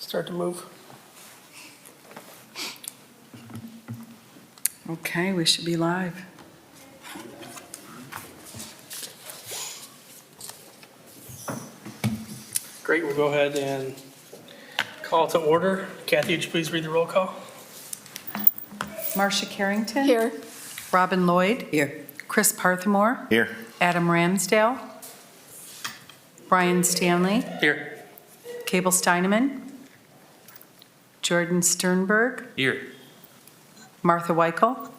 start to move. Okay, we should be live. Great, we'll go ahead and call to order. Kathy, would you please read the roll call? Marcia Carrington. Here. Robin Lloyd. Here. Chris Parthemore. Here. Adam Ransdale. Brian Stanley. Here. Cable Steineman. Jordan Sternberg. Here. Martha Weichel.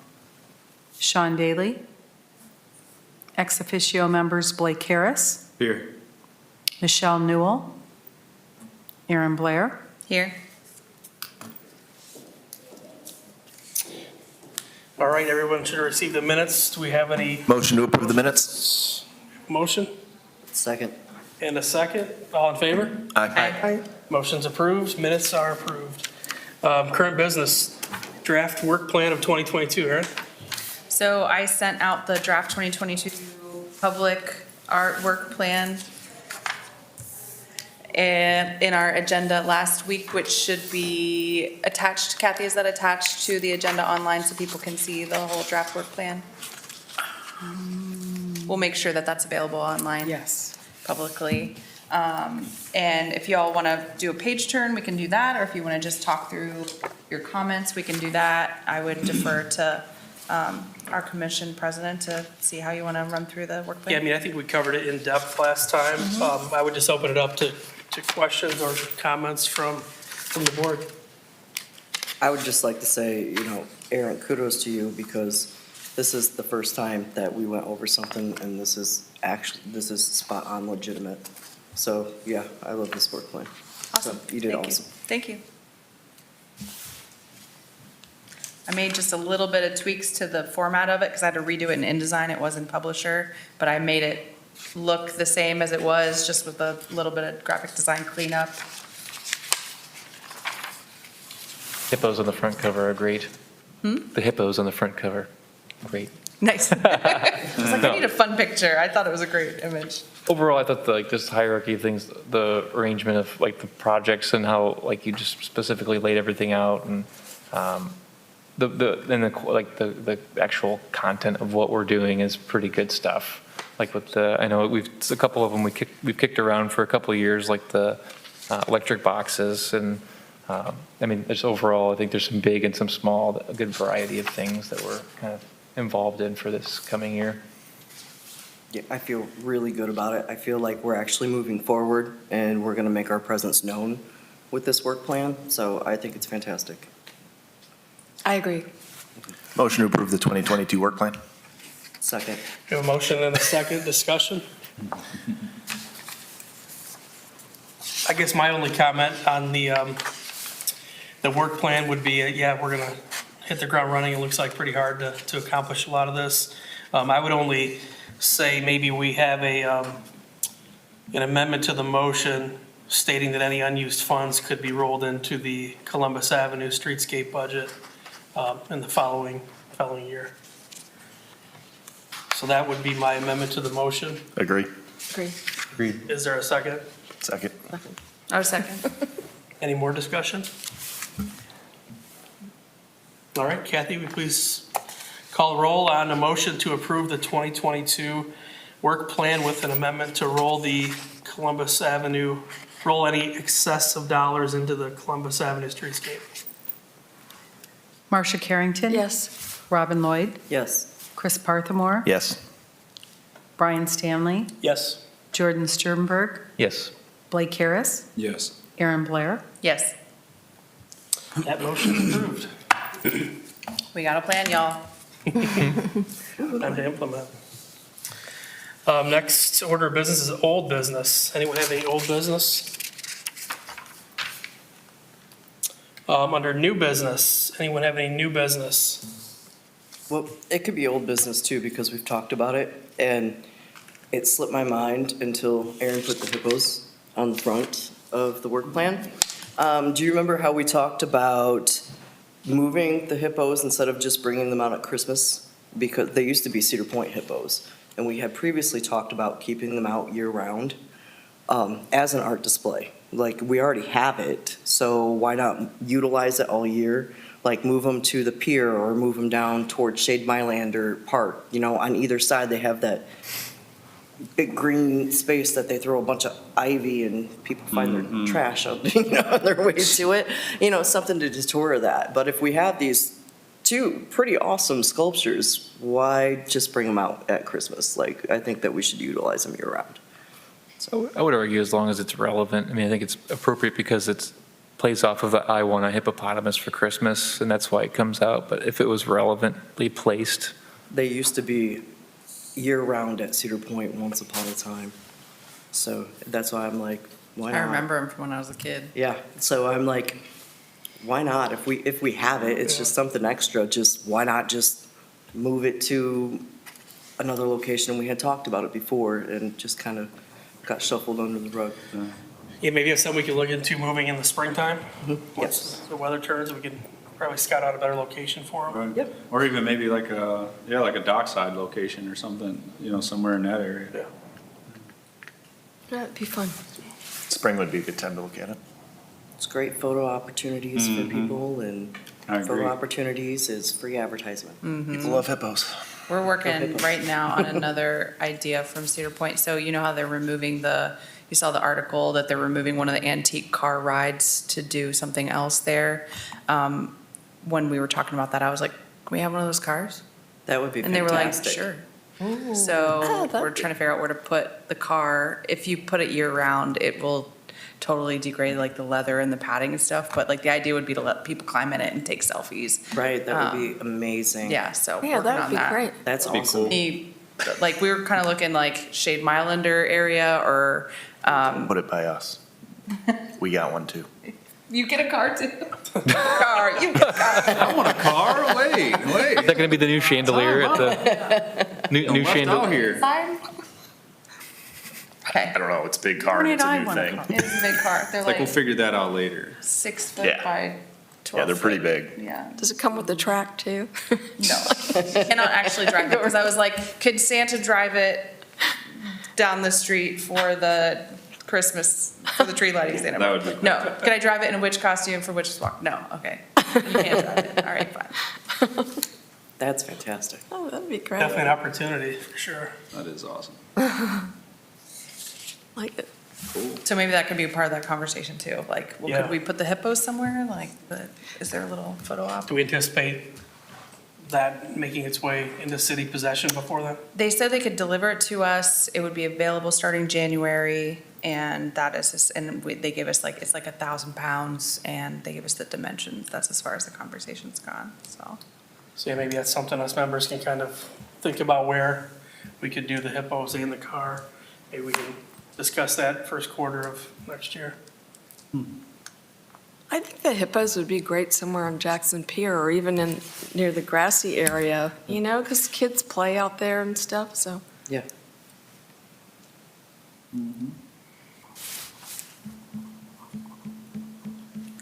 Sean Daly. Ex officio members Blake Harris. Here. Michelle Newell. Aaron Blair. Here. All right, everyone should receive the minutes. Do we have any Motion to approve the minutes? motion Second. and a second? All in favor? Aye. Motion's approved, minutes are approved. Current business, draft work plan of 2022, Aaron? So I sent out the draft 2022 public art work plan and in our agenda last week, which should be attached. Kathy, is that attached to the agenda online so people can see the whole draft work plan? We'll make sure that that's available online. Yes. Publicly. And if y'all want to do a page turn, we can do that, or if you want to just talk through your comments, we can do that. I would defer to our commission president to see how you want to run through the work plan. Yeah, I mean, I think we covered it in depth last time. I would just open it up to questions or comments from the board. I would just like to say, Aaron, kudos to you because this is the first time that we went over something and this is spot on legitimate. So, yeah, I love this work plan. Awesome. So, you did Thank awesome. Thank you. I made just a little bit of tweaks to the format of it because I had to redo it in InDesign. It was in Publisher, but I made it look the same as it was, just with a little bit of graphic design cleanup. Hippos on the front cover are great. The hippos on the front cover, great. Nice. I was like, I need a fun picture. I thought it was a great image. Overall, I thought this hierarchy of things, the arrangement of the projects and how you just specifically laid everything out, and the actual content of what we're doing is pretty good stuff. I know a couple of them we've kicked around for a couple of years, like the electric boxes, and there's overall, I think there's some big and some small, a good variety of things that we're kind of involved in for this coming year. Yeah, I feel really good about it. I feel like we're actually moving forward and we're going to make our presence known with this work plan. So I think it's fantastic. I agree. Motion to approve the 2022 work plan? Second. We have a motion and a second discussion. I guess my only comment on the work plan would be, yeah, we're going to hit the ground running. It looks like pretty hard to accomplish a lot of this. I would only say maybe we have an amendment to the motion stating that any unused funds could be rolled into the Columbus Avenue streetscape budget in the following year. So that would be my amendment to the motion. Agree. Agree. Agreed. Is there a second? Second. Our second. Any more discussion? All right, Kathy, will you please call roll on a motion to approve the 2022 work plan with an amendment to roll any excess of dollars into the Columbus Avenue streetscape? Marcia Carrington. Yes. Robin Lloyd. Yes. Chris Parthemore. Yes. Brian Stanley. Yes. Jordan Sternberg. Yes. Blake Harris. Yes. Aaron Blair. Yes. That motion is approved. We got a plan, y'all. Time to implement. Next order of business is old business. Anyone have any old business? Under new business, anyone have any new business? Well, it could be old business too because we've talked about it and it slipped my mind until Aaron put the hippos on the front of the work plan. Do you remember how we talked about moving the hippos instead of just bringing them out at Christmas? Because they used to be Cedar Point hippos, and we had previously talked about keeping them out year-round. as an art display. Like, we already have it, so why not utilize it all year? Like, move them to the pier or move them down towards Shade Mylander Park. You know, on either side, they have that big green space that they throw a bunch of ivy and people find their trash on, on their way to it. You know, something to detour that. But if we have these two pretty awesome sculptures, why just bring them out at Christmas? Like, I think that we should utilize them year-round. So I would argue as long as it's relevant, I mean, I think it's appropriate because it's plays off of the I Want a Hippopotamus for Christmas, and that's why it comes out. But if it was relevantly placed, They used to be year-round at Cedar Point once upon a time. So that's why I'm like, why not? I remember them from when I was a kid. Yeah, so I'm like, why not? If we have it, it's just something extra, just, why not just move it to another location? We had talked about it before and just kind of got shuffled under the rug. Yeah, maybe it's something we could look into moving in the springtime. Yes. Once the weather turns, we can probably scout out a better location for them. Right. Yep. Or even maybe like a, like a dockside location or something, somewhere in that area. Yeah. That'd be fun. Spring would be a good time to look at it. It's great photo opportunities for people, and I agree. photo opportunities is free advertisement. People love hippos. We're working right now on another idea from Cedar Point. So you know how they're removing you saw the article that they're removing one of the antique car rides to do something else there. When we were talking about that, I was like, can we have one of those cars? That would be And they were like, fantastic. sure. Oh, So that'd we're be- trying to figure out where to put the car. If you put it year round, it will totally degrade like the leather and the padding and stuff. But like the idea would be to let people climb in it and take selfies. Right, that would be amazing. Yeah, so Yeah, working that would on be that. great. That's That'd be awesome. cool. Like, we were kind of looking like Shade Mylander area or, Put it by us. We got one too. you get a car too. Car, you get a car. I want a car, wait. is that going to be the new chandelier at the new Left out chandelier? here. Okay. I don't know, it's a big car When and did it's a I new want a thing. car? It is a big car. They're Like, we'll like figure that out later. 6 foot Yeah. by 12 Yeah, they're pretty foot. big. Yeah. Does it come with the track too? No, cannot actually drive it, because I was like, could Santa drive it down the street for the Christmas, for the tree lighting Santa? That would be No, can I drive it in a witch costume for witch's walk? No, okay. You can't drive it, all right, fine. That's fantastic. Oh, that'd be great. Definitely an opportunity, for sure. That is awesome. Like it. So maybe that could be a part of that conversation too, like, well, Yeah. could we put the hippos somewhere, like, is there a little photo op? Do we anticipate that making its way into city possession before then? They said they could deliver it to us, it would be available starting January, and that is, they gave us like, it's like 1,000 pounds, and they gave us the dimensions, that's as far as the conversation's gone, so. So yeah, maybe that's something us members can kind of think about where we could do the hippos in the car. Maybe we can discuss that first quarter of next year. I think the hippos would be great somewhere on Jackson Pier or even near the grassy area, because kids play out there and stuff, so. Yeah.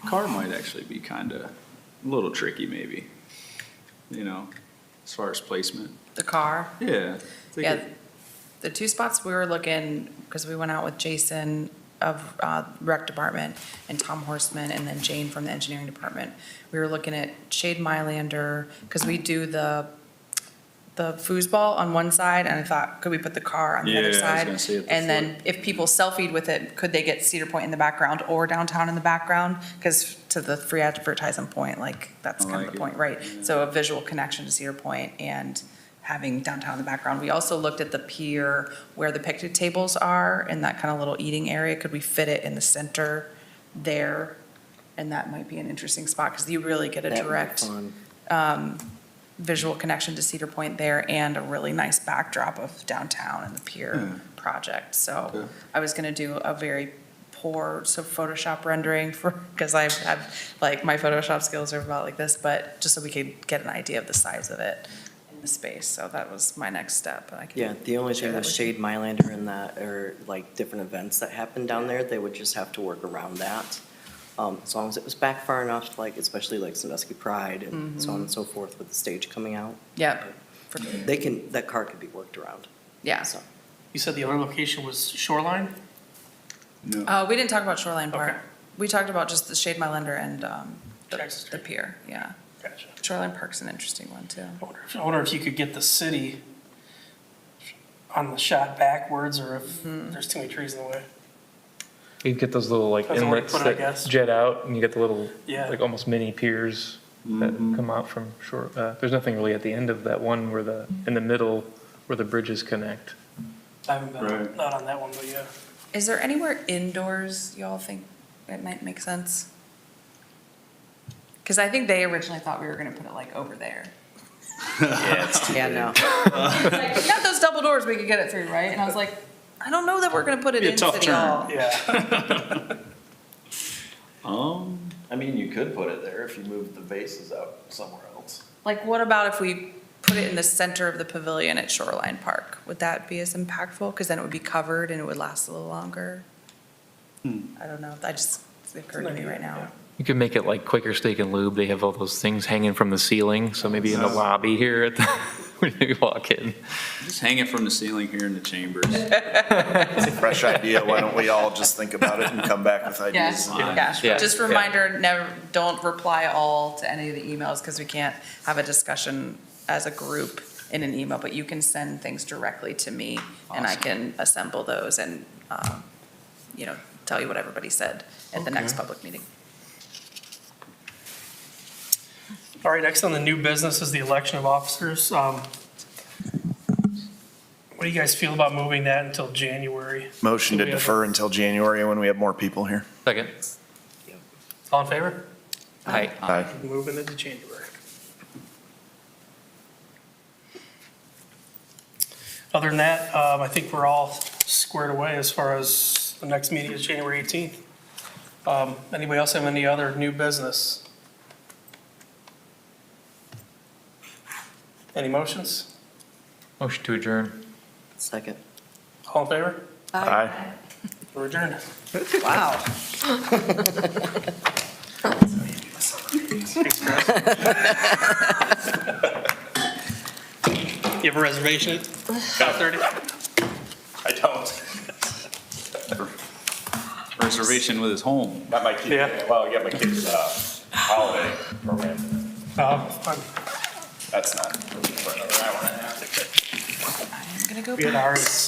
Car might actually be kind of a little tricky, maybe, as far as placement. The car, Yeah. yeah, the two spots we were looking, because we went out with Jason of rec department and Tom Horseman and then Jane from the engineering department. We were looking at Shade Mylander, because we do the foosball on one side, and I thought, could we put the car on the Yeah, I other was side? gonna say at the And then if people selfied with it, could they get Cedar Point in the background or downtown in the background? Because to the free advertising point, like, that's I kind of like the it. point, right? Yeah. So a visual connection to Cedar Point and having downtown in the background. We also looked at the pier where the picnic tables are in that kind of little eating area. Could we fit it in the center there? And that might be an interesting spot, because you really get a That would be direct fun. visual connection to Cedar Point there and a really nice backdrop of downtown and the pier project. So Okay. I was gonna do a very poor, Photoshop rendering because I have, like, my Photoshop skills are about like this, but just so we could get an idea of the size of it in the space. So that was my next step, and I can. Yeah, the only share thing that with with you. Shade Mylander and that, or like different events that happen down there, they would just have to work around that. As long as it was back far enough, like especially like Sandusky Pride and so on and so forth with the stage coming out. Yeah, for- That car could be worked around. yeah. So, You said the other location was Shoreline? No. We didn't talk about Shoreline Park. Okay. We talked about just the Shade My Lender and Jackson the Street. pier, yeah. Gotcha. Shoreline Park's an interesting one, too. I wonder if you could get the city on the shot backwards, or if there's too many trees in the way. You get those little like Depends on where you inlets put it, I that guess. jet out, and you get the little, Yeah. like almost mini piers that come out from shore. There's nothing really at the end of that one where in the middle where the bridges connect. I haven't been, Right. not on that one, but yeah. Is there anywhere indoors y'all think it might make sense? Because I think they originally thought we were gonna put it like over there. Yeah, no. Like, we got those double doors we could get it through, right? And I was like, I don't know that we're gonna put it Be a in tough City turn. Hall. Yeah. I mean, you could put it there if you moved the bases out somewhere else. Like, what about if we put it in the center of the pavilion at Shoreline Park? Would that be as impactful? Because then it would be covered and it would last a little longer. I don't know. That just occurred to me right now. You could make it like Quaker Steak and Lube. They have all those things hanging from the ceiling. So maybe in the lobby here at the, when you walk in. Just hang it from the ceiling here in the chambers. It's a fresh idea. Why don't we all just think about it and come back with ideas? Yeah. Yeah. Just reminder, never, don't reply all to any of the emails because we can't have a discussion as a group in an email, but you can send things directly to me and I can assemble those and, tell you what everybody said at the next public meeting. All right, next on the new business is the election of officers. What do you guys feel about moving that until January? Motion to defer until January when we have more people here. Second. All in favor? Hi. Aye. Moving into January. Other than that, I think we're all squared away as far as the next meeting is January 18th. Anybody else have any other new business? Any motions? Motion to adjourn. Second. All in favor? Aye. We're adjourned. Wow. You have a reservation at 5:30? I don't. Reservation with his home. Got my kid, Yeah. well, I got my kid's holiday program. Fine. That's not for another hour and a half. I'm gonna go. We had ours